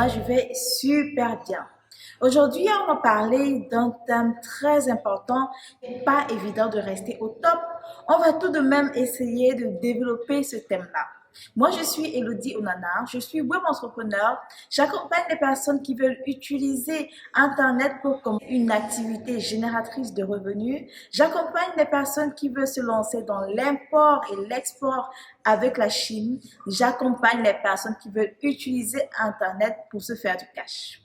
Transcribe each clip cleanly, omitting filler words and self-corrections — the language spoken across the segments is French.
moi je vais super bien. Aujourd'hui, on va parler d'un thème très important et pas évident de rester au top. On va tout de même essayer de développer ce thème-là. Moi, je suis Elodie Onana, je suis web entrepreneur. J'accompagne les personnes qui veulent utiliser Internet pour comme une activité génératrice de revenus. J'accompagne les personnes qui veulent se lancer dans l'import et l'export avec la Chine. J'accompagne les personnes qui veulent utiliser Internet pour se faire du cash.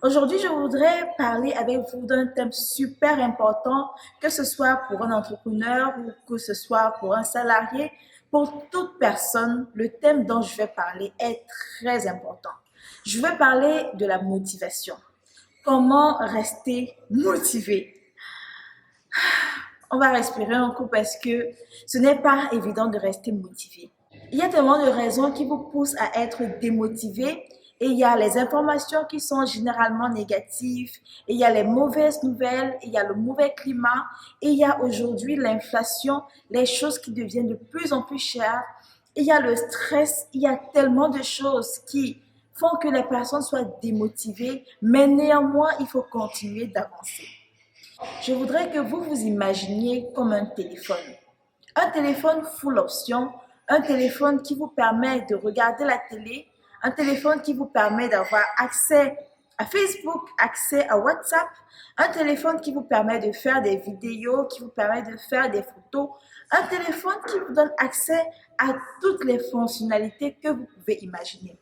Aujourd'hui, je voudrais parler avec vous d'un thème super important, que ce soit pour un entrepreneur ou que ce soit pour un salarié. Pour toute personne, le thème dont je vais parler est très important. Je vais parler de la motivation. Comment rester motivé? On va respirer un coup parce que ce n'est pas évident de rester motivé. Il y a tellement de raisons qui vous poussent à être démotivé. Et il y a les informations qui sont généralement négatives, et il y a les mauvaises nouvelles, et il y a le mauvais climat, et il y a aujourd'hui l'inflation, les choses qui deviennent de plus en plus chères, et il y a le stress, il y a tellement de choses qui font que les personnes soient démotivées, mais néanmoins, il faut continuer d'avancer. Je voudrais que vous vous imaginiez comme un téléphone. Un téléphone full option, un téléphone qui vous permet de regarder la télé, un téléphone qui vous permet d'avoir accès à Facebook, accès à WhatsApp, un téléphone qui vous permet de faire des vidéos, qui vous permet de faire des photos, un téléphone qui vous donne accès à toutes les fonctionnalités que vous pouvez imaginer.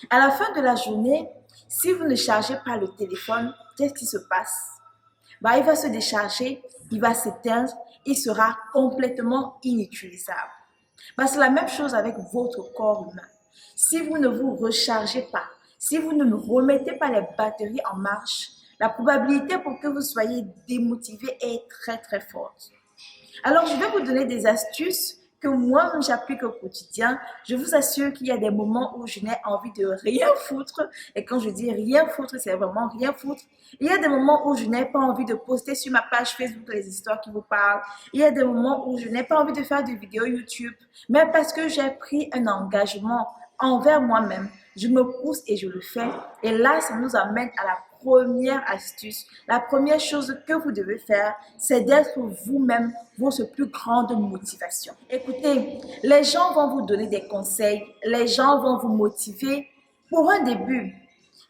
À la fin de la journée, si vous ne chargez pas le téléphone, qu'est-ce qui se passe? Il va se décharger, il va s'éteindre, il sera complètement inutilisable. C'est la même chose avec votre corps humain. Si vous ne vous rechargez pas, si vous ne remettez pas les batteries en marche, la probabilité pour que vous soyez démotivé est très très forte. Alors, je vais vous donner des astuces que moi, j'applique au quotidien. Je vous assure qu'il y a des moments où je n'ai envie de rien foutre. Et quand je dis rien foutre, c'est vraiment rien foutre. Il y a des moments où je n'ai pas envie de poster sur ma page Facebook les histoires qui vous parlent. Il y a des moments où je n'ai pas envie de faire de vidéos YouTube. Mais parce que j'ai pris un engagement envers moi-même, je me pousse et je le fais. Et là, ça nous amène à la première astuce. La première chose que vous devez faire, c'est d'être vous-même votre plus grande motivation. Écoutez, les gens vont vous donner des conseils, les gens vont vous motiver pour un début.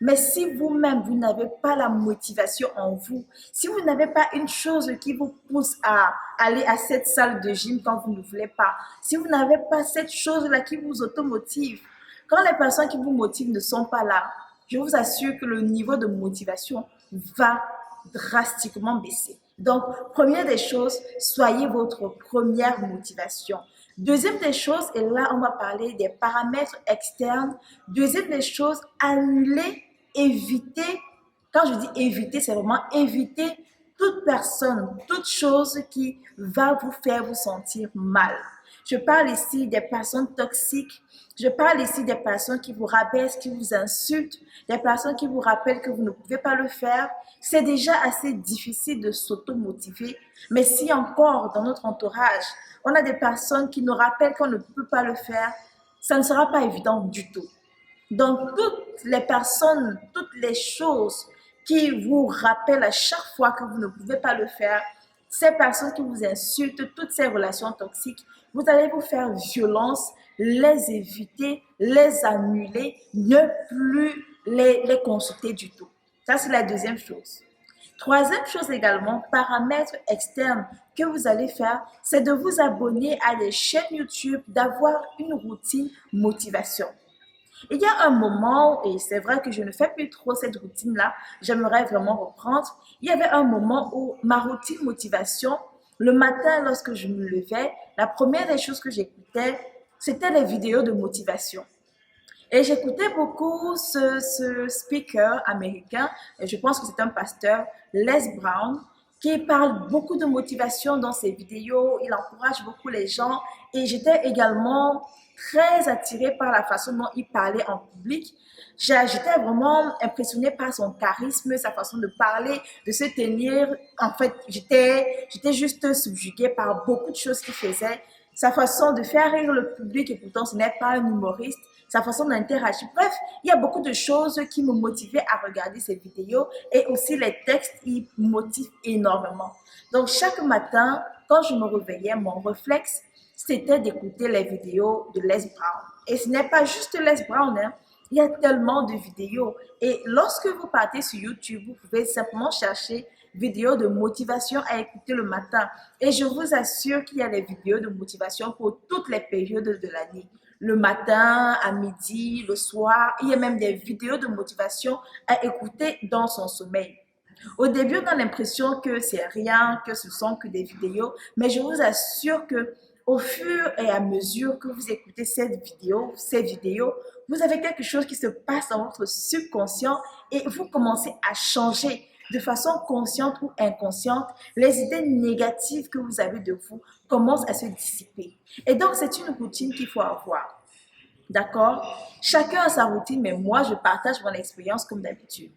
Mais si vous-même, vous n'avez pas la motivation en vous, si vous n'avez pas une chose qui vous pousse à aller à cette salle de gym quand vous ne voulez pas, si vous n'avez pas cette chose-là qui vous automotive, quand les personnes qui vous motivent ne sont pas là, je vous assure que le niveau de motivation va drastiquement baisser. Donc, première des choses, soyez votre première motivation. Deuxième des choses, et là, on va parler des paramètres externes. Deuxième des choses, annuler, éviter. Quand je dis éviter, c'est vraiment éviter toute personne, toute chose qui va vous faire vous sentir mal. Je parle ici des personnes toxiques. Je parle ici des personnes qui vous rabaissent, qui vous insultent, des personnes qui vous rappellent que vous ne pouvez pas le faire. C'est déjà assez difficile de s'auto-motiver. Mais si encore dans notre entourage, on a des personnes qui nous rappellent qu'on ne peut pas le faire, ça ne sera pas évident du tout. Donc, toutes les personnes, toutes les choses qui vous rappellent à chaque fois que vous ne pouvez pas le faire, ces personnes qui vous insultent, toutes ces relations toxiques, vous allez vous faire violence, les éviter, les annuler, ne plus les consulter du tout. Ça, c'est la deuxième chose. Troisième chose également, paramètre externe que vous allez faire, c'est de vous abonner à des chaînes YouTube, d'avoir une routine motivation. Il y a un moment, et c'est vrai que je ne fais plus trop cette routine-là, j'aimerais vraiment reprendre. Il y avait un moment où ma routine motivation, le matin lorsque je me levais, la première des choses que j'écoutais, c'était les vidéos de motivation. Et j'écoutais beaucoup ce speaker américain, et je pense que c'est un pasteur, Les Brown, qui parle beaucoup de motivation dans ses vidéos. Il encourage beaucoup les gens. Et j'étais également très attirée par la façon dont il parlait en public. J'étais vraiment impressionnée par son charisme, sa façon de parler, de se tenir. En fait, j'étais juste subjuguée par beaucoup de choses qu'il faisait. Sa façon de faire rire le public, et pourtant ce n'est pas un humoriste, sa façon d'interagir. Bref, il y a beaucoup de choses qui me motivaient à regarder ces vidéos et aussi les textes, ils me motivent énormément. Donc, chaque matin, quand je me réveillais, mon réflexe, c'était d'écouter les vidéos de Les Brown. Et ce n'est pas juste Les Brown, hein. Il y a tellement de vidéos. Et lorsque vous partez sur YouTube, vous pouvez simplement chercher vidéos de motivation à écouter le matin. Et je vous assure qu'il y a des vidéos de motivation pour toutes les périodes de l'année. Le matin, à midi, le soir. Il y a même des vidéos de motivation à écouter dans son sommeil. Au début, on a l'impression que c'est rien, que ce sont que des vidéos, mais je vous assure que au fur et à mesure que vous écoutez ces vidéos, vous avez quelque chose qui se passe dans votre subconscient et vous commencez à changer de façon consciente ou inconsciente. Les idées négatives que vous avez de vous commencent à se dissiper. Et donc, c'est une routine qu'il faut avoir. D'accord? Chacun a sa routine, mais moi, je partage mon expérience comme d'habitude.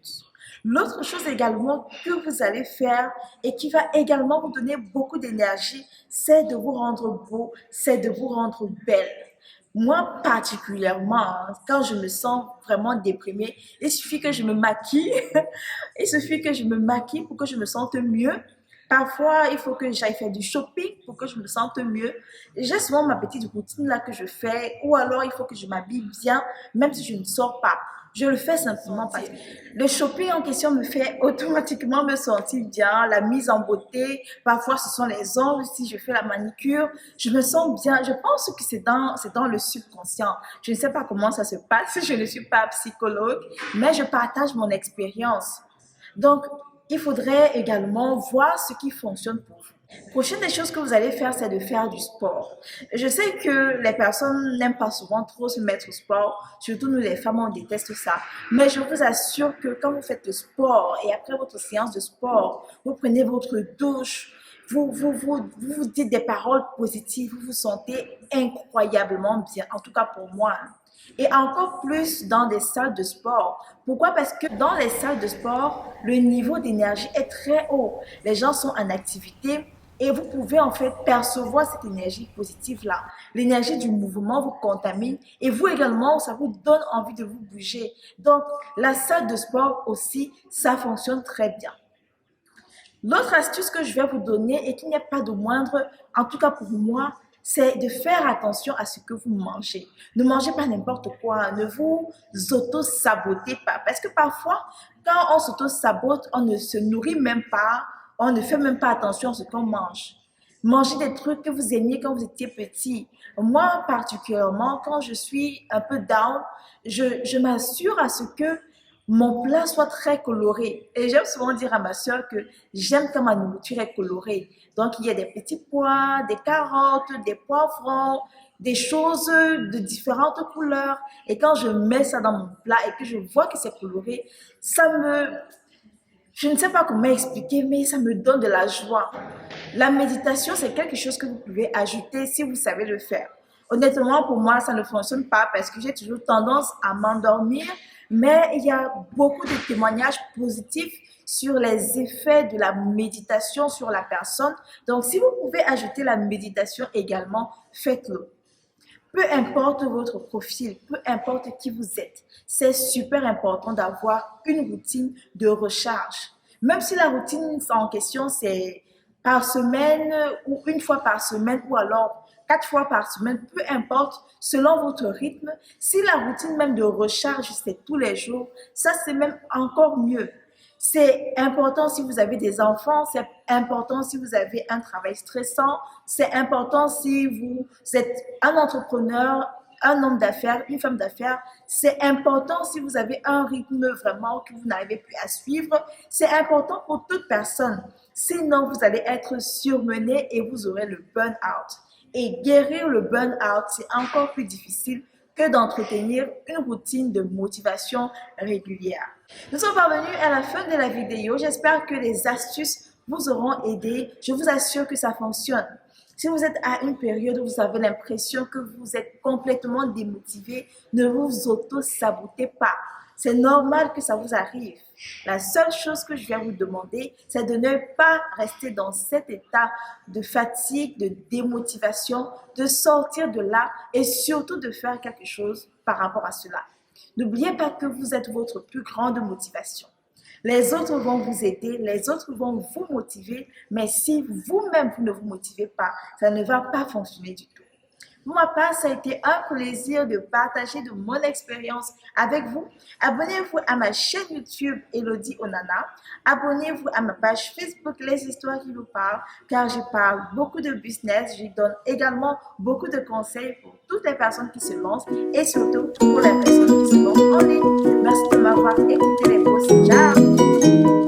L'autre chose également que vous allez faire et qui va également vous donner beaucoup d'énergie, c'est de vous rendre beau, c'est de vous rendre belle. Moi particulièrement, hein, quand je me sens vraiment déprimée, il suffit que je me maquille, il suffit que je me maquille pour que je me sente mieux. Parfois, il faut que j'aille faire du shopping pour que je me sente mieux. J'ai souvent ma petite routine là que je fais, ou alors il faut que je m'habille bien, même si je ne sors pas. Je le fais simplement parce que le shopping en question me fait automatiquement me sentir bien, la mise en beauté. Parfois, ce sont les ongles, si je fais la manicure, je me sens bien. Je pense que c'est dans le subconscient. Je ne sais pas comment ça se passe, je ne suis pas psychologue, mais je partage mon expérience. Donc, il faudrait également voir ce qui fonctionne pour vous. Prochaine des choses que vous allez faire, c'est de faire du sport. Je sais que les personnes n'aiment pas souvent trop se mettre au sport, surtout nous les femmes, on déteste ça. Mais je vous assure que quand vous faites le sport et après votre séance de sport, vous prenez votre douche, vous dites des paroles positives, vous vous sentez incroyablement bien, en tout cas pour moi. Et encore plus dans des salles de sport. Pourquoi? Parce que dans les salles de sport, le niveau d'énergie est très haut. Les gens sont en activité et vous pouvez en fait percevoir cette énergie positive-là. L'énergie du mouvement vous contamine et vous également, ça vous donne envie de vous bouger. Donc, la salle de sport aussi, ça fonctionne très bien. L'autre astuce que je vais vous donner et qui n'est pas de moindre, en tout cas pour moi, c'est de faire attention à ce que vous mangez. Ne mangez pas n'importe quoi, ne vous auto-sabotez pas. Parce que parfois, quand on s'auto-sabote, on ne se nourrit même pas, on ne fait même pas attention à ce qu'on mange. Mangez des trucs que vous aimiez quand vous étiez petit. Moi, particulièrement, quand je suis un peu down, je m'assure à ce que mon plat soit très coloré. Et j'aime souvent dire à ma soeur que j'aime quand ma nourriture est colorée. Donc, il y a des petits pois, des carottes, des poivrons, des choses de différentes couleurs. Et quand je mets ça dans mon plat et que je vois que c'est coloré, je ne sais pas comment expliquer, mais ça me donne de la joie. La méditation, c'est quelque chose que vous pouvez ajouter si vous savez le faire. Honnêtement, pour moi, ça ne fonctionne pas parce que j'ai toujours tendance à m'endormir, mais il y a beaucoup de témoignages positifs sur les effets de la méditation sur la personne. Donc, si vous pouvez ajouter la méditation également, faites-le. Peu importe votre profil, peu importe qui vous êtes, c'est super important d'avoir une routine de recharge. Même si la routine en question, c'est par semaine ou une fois par semaine ou alors 4 fois par semaine, peu importe, selon votre rythme. Si la routine même de recharge, c'est tous les jours, ça c'est même encore mieux. C'est important si vous avez des enfants, c'est important si vous avez un travail stressant, c'est important si vous êtes un entrepreneur, un homme d'affaires, une femme d'affaires. C'est important si vous avez un rythme vraiment que vous n'arrivez plus à suivre. C'est important pour toute personne. Sinon, vous allez être surmené et vous aurez le burn-out. Et guérir le burn-out, c'est encore plus difficile que d'entretenir une routine de motivation régulière. Nous sommes parvenus à la fin de la vidéo. J'espère que les astuces vous auront aidé. Je vous assure que ça fonctionne. Si vous êtes à une période où vous avez l'impression que vous êtes complètement démotivé, ne vous auto-sabotez pas. C'est normal que ça vous arrive. La seule chose que je viens vous demander, c'est de ne pas rester dans cet état de fatigue, de démotivation, de sortir de là et surtout de faire quelque chose par rapport à cela. N'oubliez pas que vous êtes votre plus grande motivation. Les autres vont vous aider, les autres vont vous motiver, mais si vous-même vous ne vous motivez pas, ça ne va pas fonctionner du tout. Pour ma part, ça a été un plaisir de partager de mon expérience avec vous. Abonnez-vous à ma chaîne YouTube Elodie Onana. Abonnez-vous à ma page Facebook Les Histoires qui nous parlent, car je parle beaucoup de business. Je donne également beaucoup de conseils pour toutes les personnes qui se lancent et surtout pour les personnes qui se lancent en ligne. Merci de m'avoir écouté les boss. Ciao!